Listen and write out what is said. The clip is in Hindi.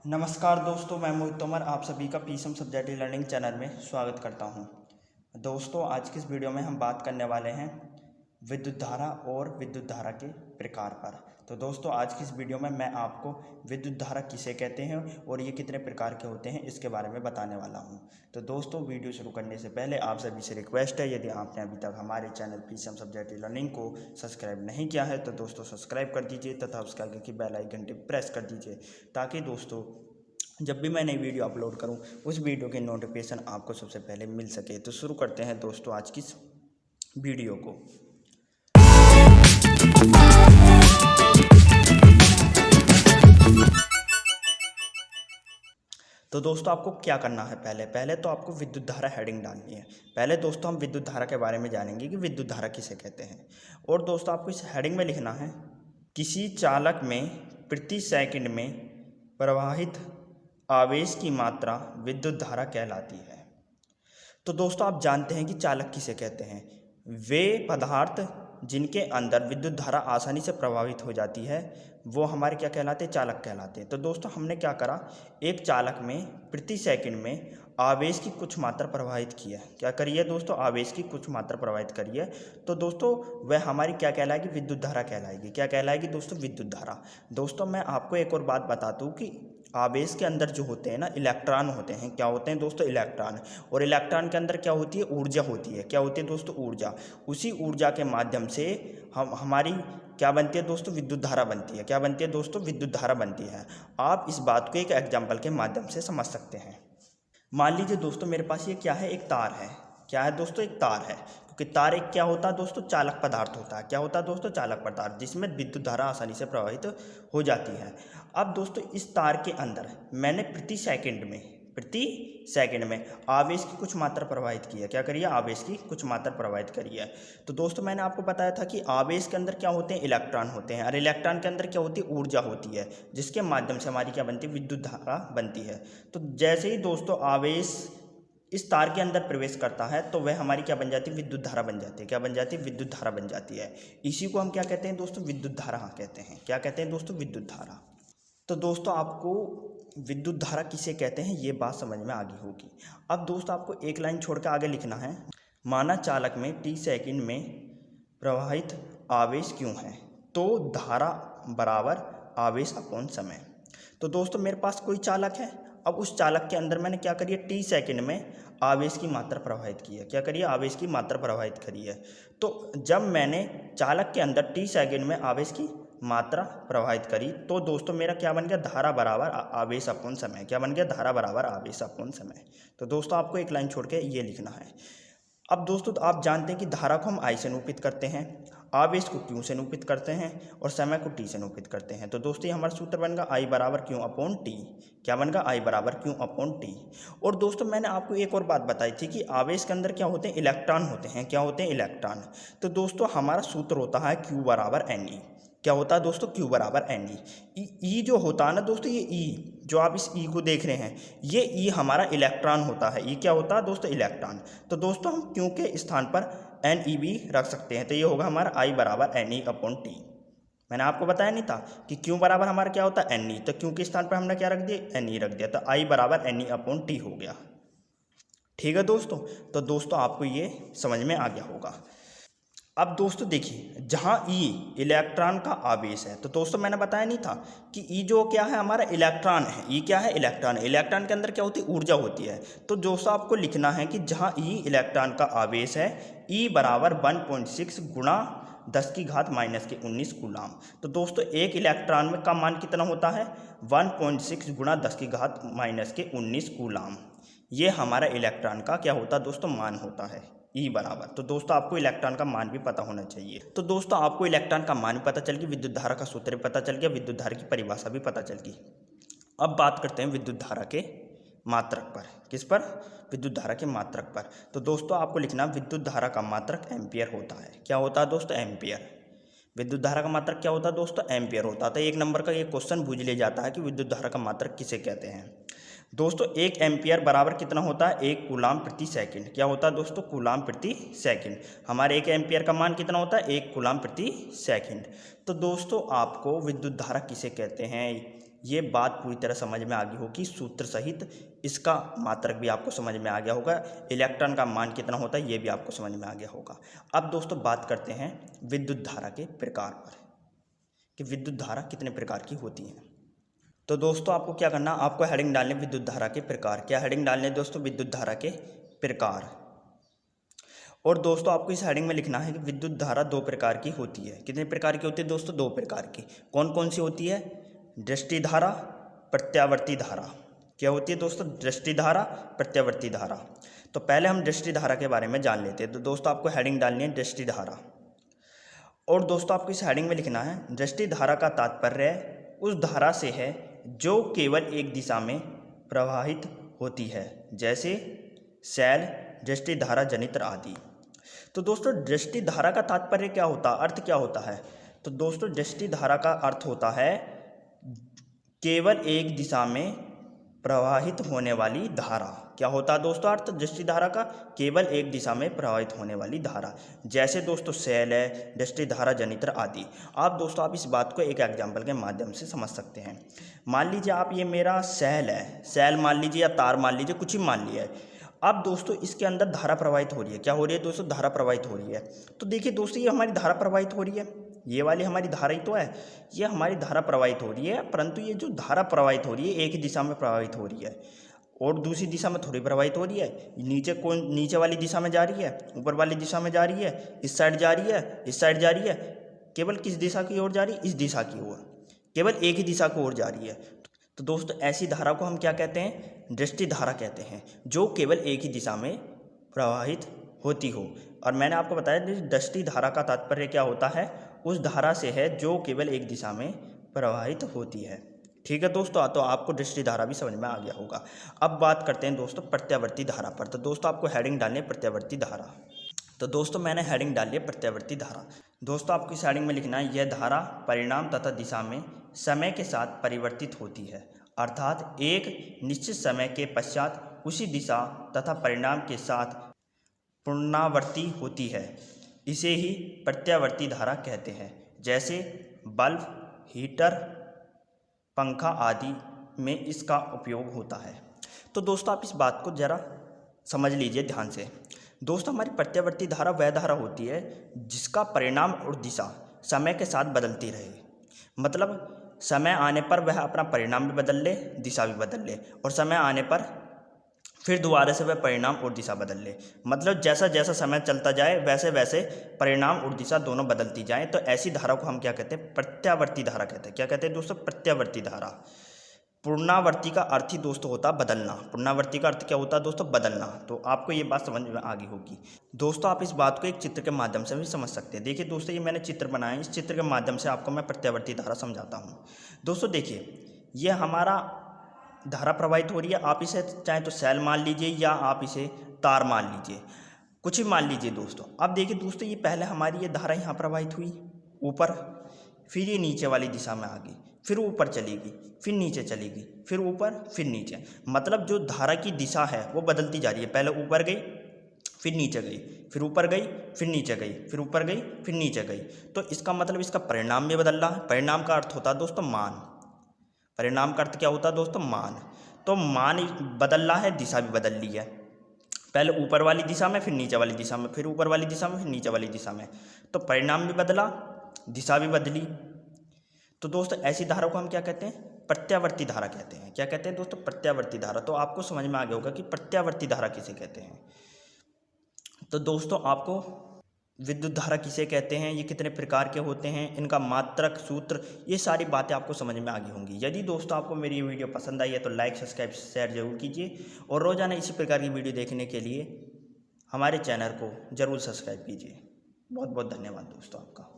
नमस्कार दोस्तों, मैं मोहित तोमर आप सभी का पीसम सब्जेक्ट लर्निंग चैनल में स्वागत करता हूं। दोस्तों, आज की इस वीडियो में हम बात करने वाले हैं विद्युत धारा और विद्युत धारा के प्रकार पर। तो दोस्तों, आज की इस वीडियो में मैं आपको विद्युत धारा किसे कहते हैं और ये कितने प्रकार के होते हैं इसके बारे में बताने वाला हूं। तो दोस्तों, वीडियो शुरू करने से पहले आप सभी से रिक्वेस्ट है, यदि आपने अभी तक हमारे चैनल पीसम सब्जेक्ट लर्निंग को सब्सक्राइब नहीं किया है तो दोस्तों सब्सक्राइब कर दीजिए तथा उसके आगे की बेल आइकन घंटी प्रेस कर दीजिए, ताकि दोस्तों जब भी मैं नई वीडियो अपलोड करूं उस वीडियो की नोटिफिकेशन आपको सबसे पहले मिल सके। तो शुरू करते हैं दोस्तों आज की इस वीडियो को। तो दोस्तों, आपको क्या करना है, पहले तो आपको विद्युत धारा हेडिंग डालनी है। पहले दोस्तों हम विद्युत धारा के बारे में जानेंगे कि विद्युत धारा किसे कहते हैं। और दोस्तों, आपको इस हेडिंग में लिखना है, किसी चालक में प्रति सेकंड में प्रवाहित आवेश की मात्रा विद्युत धारा कहलाती है। तो दोस्तों, आप जानते हैं कि चालक किसे कहते हैं। वे पदार्थ जिनके अंदर विद्युत धारा आसानी से प्रवाहित हो जाती है वो हमारे क्या कहलाते हैं, चालक कहलाते हैं। तो दोस्तों, हमने क्या करा, एक चालक में प्रति सेकंड में आवेश की कुछ मात्रा प्रवाहित की है। क्या करिए दोस्तों, आवेश की कुछ मात्रा प्रवाहित करिए। तो दोस्तों वह हमारी क्या कहलाएगी, विद्युत धारा कहलाएगी। क्या कहलाएगी दोस्तों, विद्युत धारा। दोस्तों, मैं आपको एक और बात बता दूं कि आवेश के अंदर जो होते हैं ना, इलेक्ट्रॉन होते हैं। क्या होते हैं दोस्तों, इलेक्ट्रॉन। और इलेक्ट्रॉन के अंदर क्या होती है, ऊर्जा होती है। क्या होती है दोस्तों, ऊर्जा। उसी ऊर्जा के माध्यम से हमारी क्या बनती है दोस्तों, विद्युत धारा बनती है। क्या बनती है दोस्तों, विद्युत धारा बनती है। आप इस बात को एक एग्जाम्पल के माध्यम से समझ सकते हैं। मान लीजिए दोस्तों, मेरे पास ये क्या है, एक तार है। क्या है दोस्तों, एक तार है। क्योंकि तार एक क्या होता है दोस्तों, चालक पदार्थ होता है। क्या होता है दोस्तों, चालक पदार्थ, जिसमें विद्युत धारा आसानी से प्रवाहित हो जाती है। अब दोस्तों, इस तार के अंदर मैंने प्रति सेकंड में आवेश की कुछ मात्रा प्रवाहित की है। क्या करिए, आवेश की कुछ मात्रा प्रवाहित करी है। तो दोस्तों, मैंने आपको बताया था कि आवेश के अंदर क्या होते हैं, इलेक्ट्रॉन होते हैं। और इलेक्ट्रॉन के अंदर क्या होती है, ऊर्जा होती है, जिसके माध्यम से हमारी क्या बनती है, विद्युत धारा बनती है। तो जैसे ही दोस्तों आवेश इस तार के अंदर प्रवेश करता है तो वह हमारी क्या बन जाती है, विद्युत धारा बन जाती है। क्या बन जाती है, विद्युत धारा बन जाती है। इसी को हम क्या कहते हैं दोस्तों, विद्युत धारा कहते हैं। क्या कहते हैं दोस्तों, विद्युत धारा। तो दोस्तों, आपको विद्युत धारा किसे कहते हैं ये बात समझ में आ गई होगी। अब दोस्तों, आपको एक लाइन छोड़ के आगे लिखना है, माना चालक में टी सेकंड में प्रवाहित आवेश क्यों है, तो धारा बराबर आवेश अपॉन समय। तो दोस्तों, मेरे पास कोई चालक है। अब उस चालक के अंदर मैंने क्या करिए, टी सेकंड में आवेश की मात्रा प्रवाहित की है। क्या करिए, आवेश की मात्रा प्रवाहित करी है। तो जब मैंने चालक के अंदर टी सेकंड में आवेश की मात्रा प्रवाहित करी तो दोस्तों मेरा क्या बन गया, धारा बराबर आवेश अपॉन समय। क्या बन गया, धारा बराबर आवेश अपॉन समय। तो दोस्तों, आपको एक लाइन छोड़ के ये लिखना है। अब दोस्तों, तो आप जानते हैं कि धारा को हम आई से निरूपित करते हैं, आवेश को क्यू से निरूपित करते हैं और समय को टी से निरूपित करते हैं। तो दोस्तों, ये हमारा सूत्र बनेगा आई बराबर क्यू अपॉन टी। क्या बनेगा, आई बराबर क्यू अपॉन टी। और दोस्तों, मैंने आपको एक और बात बताई थी कि आवेश के अंदर क्या होते हैं, इलेक्ट्रॉन होते हैं। क्या होते हैं, इलेक्ट्रॉन। तो दोस्तों, हमारा सूत्र होता है क्यू बराबर एन ई। क्या होता है दोस्तों, क्यू बराबर एन ई। जो होता है ना दोस्तों, ये ई जो आप इस ई को देख रहे हैं, ये ई हमारा इलेक्ट्रॉन होता है। ई क्या होता है दोस्तों, इलेक्ट्रॉन। तो दोस्तों, हम क्यू के स्थान पर एन ई भी रख सकते हैं। तो ये होगा हमारा आई बराबर एन ई अपॉन टी। मैंने आपको बताया नहीं था कि क्यू बराबर हमारा क्या होता है, एन ई। तो क्यू के स्थान पर हमने क्या रख दिया, एन ई रख दिया। तो आई बराबर एन ई अपॉन टी हो गया। ठीक है दोस्तों। तो दोस्तों, आपको ये समझ में आ गया होगा। अब दोस्तों देखिए, जहाँ ई इलेक्ट्रॉन का आवेश है, तो दोस्तों मैंने बताया नहीं था कि ई जो क्या है, हमारा इलेक्ट्रॉन है। ई क्या है, इलेक्ट्रॉन है। इलेक्ट्रॉन के अंदर क्या होती है, ऊर्जा होती है। तो दोस्तों, आपको लिखना है कि जहाँ ई इलेक्ट्रॉन का आवेश है, ई बराबर 1.6 गुणा 10 की घात माइनस के 19 कूलाम। तो दोस्तों, एक इलेक्ट्रॉन में का मान कितना होता है, 1.6 गुणा 10 की घात माइनस के 19 कूलाम। ये हमारा इलेक्ट्रॉन का क्या होता है दोस्तों, मान होता है, ई बराबर। तो दोस्तों, आपको इलेक्ट्रॉन का मान भी पता होना चाहिए। तो दोस्तों, आपको इलेक्ट्रॉन का मान भी पता चल गया, विद्युत धारा का सूत्र भी पता चल गया, विद्युत धारा की परिभाषा भी पता चल गई। अब बात करते हैं विद्युत धारा के मात्रक पर। किस पर, विद्युत धारा के मात्रक पर। तो दोस्तों, आपको लिखना, विद्युत धारा का मात्रक एम्पियर होता है। क्या होता है दोस्तों, एम्पियर। विद्युत धारा का मात्रक क्या होता है दोस्तों, एम्पियर होता है। तो एक नंबर का ये क्वेश्चन पूछ लिया जाता है कि विद्युत धारा का मात्रक किसे कहते हैं। दोस्तों, एक एम्पियर बराबर कितना होता है, एक कूलाम प्रति सेकंड। क्या होता है दोस्तों, कूलाम प्रति सेकंड। हमारे एक एम्पियर का मान कितना होता है, एक कूलाम प्रति सेकंड। तो दोस्तों, आपको विद्युत धारा किसे कहते हैं ये बात पूरी तरह समझ में आ गई होगी सूत्र सहित, इसका मात्रक भी आपको समझ में आ गया होगा, इलेक्ट्रॉन का मान कितना होता है ये भी आपको समझ में आ गया होगा। अब दोस्तों बात करते हैं विद्युत धारा के प्रकार पर कि विद्युत धारा कितने प्रकार की होती है। तो दोस्तों आपको क्या करना, आपको हेडिंग डालने विद्युत धारा के प्रकार। क्या हेडिंग डालने दोस्तों? विद्युत धारा के प्रकार। और दोस्तों आपको इस हेडिंग में लिखना है कि विद्युत धारा दो प्रकार की होती है। कितने प्रकार की होती है दोस्तों? दो प्रकार की। कौन कौन सी होती है? दृष्टि धारा, प्रत्यावर्ती धारा। क्या होती है दोस्तों? दृष्टि धारा, प्रत्यावर्ती धारा। तो पहले हम दृष्टि धारा के बारे में जान लेते हैं। तो दोस्तों आपको हेडिंग डालनी है दृष्टि धारा। और दोस्तों आपको इस हेडिंग में लिखना है दृष्टि धारा का तात्पर्य उस धारा से है जो केवल एक दिशा में प्रवाहित होती है, जैसे शैल, दृष्टि धारा, जनित्र आदि। तो दोस्तों दृष्टि धारा का तात्पर्य क्या होता है, अर्थ क्या होता है? तो दोस्तों दृष्टि धारा का अर्थ होता है केवल एक दिशा में प्रवाहित होने वाली धारा। क्या होता है दोस्तों अर्थ दृष्टि धारा का? केवल एक दिशा में प्रवाहित होने वाली धारा, जैसे दोस्तों शैल है, दृष्टि धारा, जनित्र आदि। आप इस बात को एक एग्जाम्पल के माध्यम से समझ सकते हैं। मान लीजिए आप ये मेरा शैल है, शैल मान लीजिए या तार मान लीजिए, कुछ ही मान लिया है। अब दोस्तों इसके अंदर धारा प्रवाहित हो रही है। क्या हो रही है दोस्तों? धारा प्रवाहित हो रही है। तो देखिए दोस्तों ये हमारी धारा प्रवाहित हो रही है, ये वाली हमारी धारा ही तो है, ये हमारी धारा प्रवाहित हो रही है। परंतु ये जो धारा प्रवाहित हो रही है एक ही दिशा में प्रवाहित हो रही है और दूसरी दिशा में थोड़ी प्रवाहित हो रही है। नीचे वाली दिशा में जा रही है, ऊपर वाली दिशा में जा रही है, इस साइड जा रही है, इस साइड जा रही है। केवल किस दिशा की ओर जा रही है? इस दिशा की ओर, केवल एक ही दिशा की ओर जा रही है। तो दोस्तों ऐसी धारा को हम क्या कहते हैं? दृष्टि धारा कहते हैं, जो केवल एक ही दिशा में प्रवाहित होती हो। और मैंने आपको बताया दृष्टि धारा का तात्पर्य क्या होता है? उस धारा से है जो केवल एक दिशा में प्रवाहित होती है। ठीक है दोस्तों, तो आपको दृष्टि धारा भी समझ में आ गया होगा। अब बात करते हैं दोस्तों प्रत्यावर्ती धारा पर। तो दोस्तों आपको हेडिंग डालनी है प्रत्यावर्ती धारा। तो दोस्तों मैंने हेडिंग डाली है प्रत्यावर्ती धारा। दोस्तों आपको इस हेडिंग में लिखना है यह धारा परिणाम तथा दिशा में समय के साथ परिवर्तित होती है, अर्थात एक निश्चित समय के पश्चात उसी दिशा तथा परिणाम के साथ पुनरावर्ती होती है। इसे ही प्रत्यावर्ती धारा कहते हैं। जैसे बल्ब, हीटर, पंखा आदि में इसका उपयोग होता है। तो दोस्तों आप इस बात को ज़रा समझ लीजिए ध्यान से। दोस्तों हमारी प्रत्यावर्ती धारा वह धारा होती है जिसका परिणाम और दिशा समय के साथ बदलती रहे। मतलब समय आने पर वह अपना परिणाम भी बदल ले, दिशा भी बदल ले, और समय आने पर फिर दोबारा से वह परिणाम और दिशा बदल ले। मतलब जैसा जैसा समय चलता जाए वैसे वैसे परिणाम और दिशा दोनों बदलती जाएं। तो ऐसी धारा को हम क्या कहते हैं? प्रत्यावर्ती धारा कहते हैं। क्या कहते हैं दोस्तों? प्रत्यावर्ती धारा। पुनरावर्ती का अर्थ ही दोस्तों होता है बदलना। पुनरावर्ती का अर्थ क्या होता है दोस्तों? बदलना। तो आपको ये बात समझ में आ गई होगी। दोस्तों आप इस बात को एक चित्र के माध्यम से भी समझ सकते हैं। देखिए दोस्तों ये मैंने चित्र बनाया, इस चित्र के माध्यम से आपको मैं प्रत्यावर्ती धारा समझाता हूँ। दोस्तों देखिए ये हमारा धारा प्रवाहित हो रही है। आप इसे चाहे तो शैल मान लीजिए या आप इसे तार मान लीजिए, कुछ ही मान लीजिए दोस्तों। अब देखिए दोस्तों ये पहले हमारी ये धारा यहाँ प्रवाहित हुई ऊपर, फिर ये नीचे वाली दिशा में आ गई, फिर ऊपर चलेगी, फिर नीचे चलेगी, फिर ऊपर, फिर नीचे। मतलब जो धारा की दिशा है वो बदलती जा रही है। पहले ऊपर गई, फिर नीचे गई, फिर ऊपर गई, फिर नीचे गई, फिर ऊपर गई, फिर नीचे गई। तो इसका मतलब इसका परिणाम भी बदल रहा है। परिणाम का अर्थ होता है दोस्तों मान। परिणाम का अर्थ क्या होता है दोस्तों? मान। तो मान बदल रहा है, दिशा भी बदल ली है। पहले ऊपर वाली दिशा में, फिर नीचे वाली दिशा में, फिर ऊपर वाली दिशा में, फिर नीचे वाली दिशा में। तो परिणाम भी बदला, दिशा भी बदली। तो दोस्तों ऐसी धारा को हम क्या कहते हैं? प्रत्यावर्ती धारा कहते हैं। क्या कहते हैं दोस्तों? प्रत्यावर्ती धारा। तो आपको समझ में आ गया होगा कि प्रत्यावर्ती धारा किसे कहते हैं। तो दोस्तों आपको विद्युत धारा किसे कहते हैं, ये कितने प्रकार के होते हैं, इनका मात्रक, सूत्र, ये सारी बातें आपको समझ में आ गई होंगी। यदि दोस्तों आपको मेरी ये वीडियो पसंद आई है तो लाइक, सब्सक्राइब, शेयर जरूर कीजिए। और रोज़ाना इसी प्रकार की वीडियो देखने के लिए हमारे चैनल को ज़रूर सब्सक्राइब कीजिए। बहुत बहुत धन्यवाद दोस्तों आपका।